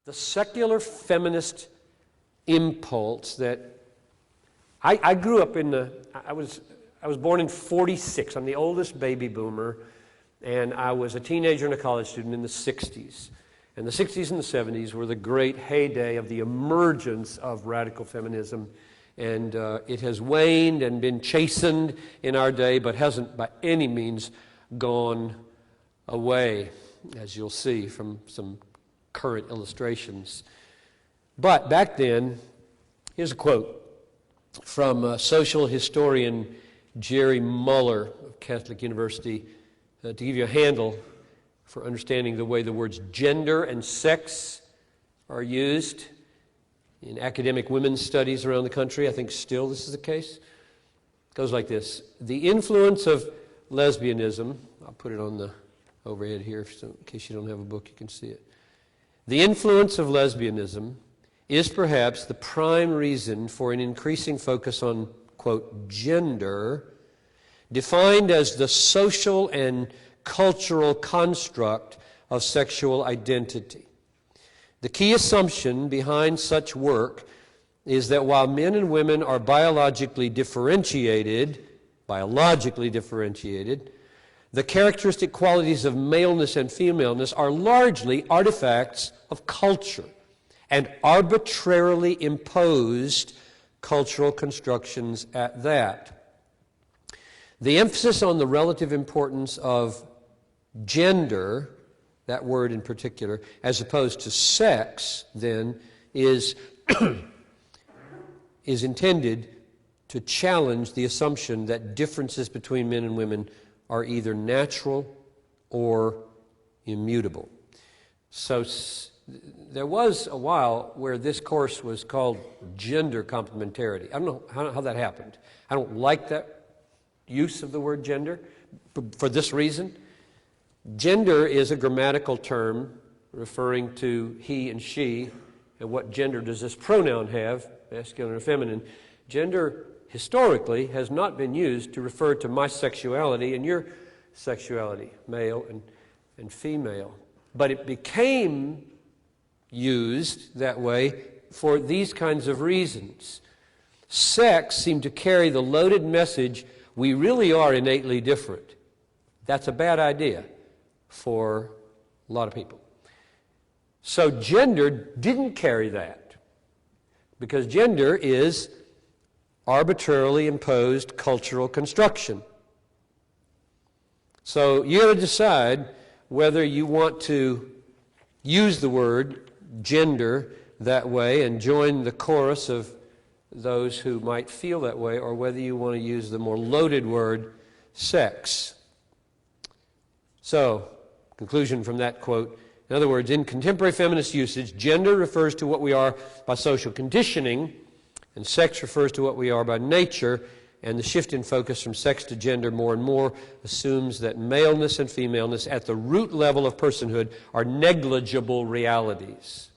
the secular feminist impulse that I grew up in I was born in 46. I'm the oldest baby boomer, and I was a teenager and a college student in the 60s. And the 60s and the 70s were the great heyday of the emergence of radical feminism. And it has waned and been chastened in our day, but hasn't by any means gone away, as you'll see from some current illustrations. But back then, here's a quote from social historian Jerry Muller of Catholic University to give you a handle for understanding the way the words gender and sex are used in academic women's studies around the country. I think still this is the case. It goes like this. The influence of lesbianism, I'll put it on the overhead here in case you don't have a book, you can see it. The influence of lesbianism is perhaps the prime reason for an increasing focus on, quote, gender, defined as the social and cultural construct of sexual identity. The key assumption behind such work is that while men and women are biologically differentiated, the characteristic qualities of maleness and femaleness are largely artifacts of culture and arbitrarily imposed cultural constructions at that. The emphasis on the relative importance of gender, that word in particular, as opposed to sex, then, is intended to challenge the assumption that differences between men and women are either natural or immutable. So there was a while where this course was called gender complementarity. I don't know how that happened. I don't like that use of the word gender for this reason. Gender is a grammatical term referring to he and she, and what gender does this pronoun have, masculine or feminine? Gender historically has not been used to refer to my sexuality and your sexuality, male and female. But it became used that way for these kinds of reasons. Sex seemed to carry the loaded message, we really are innately different. That's a bad idea for a lot of people. So gender didn't carry that, because gender is arbitrarily imposed cultural construction. So you got to decide whether you want to use the word gender that way and join the chorus of those who might feel that way, or whether you want to use the more loaded word sex. So, conclusion from that quote. In other words, in contemporary feminist usage, gender refers to what we are by social conditioning, and sex refers to what we are by nature, and the shift in focus from sex to gender more and more assumes that maleness and femaleness at the root level of personhood are negligible realities.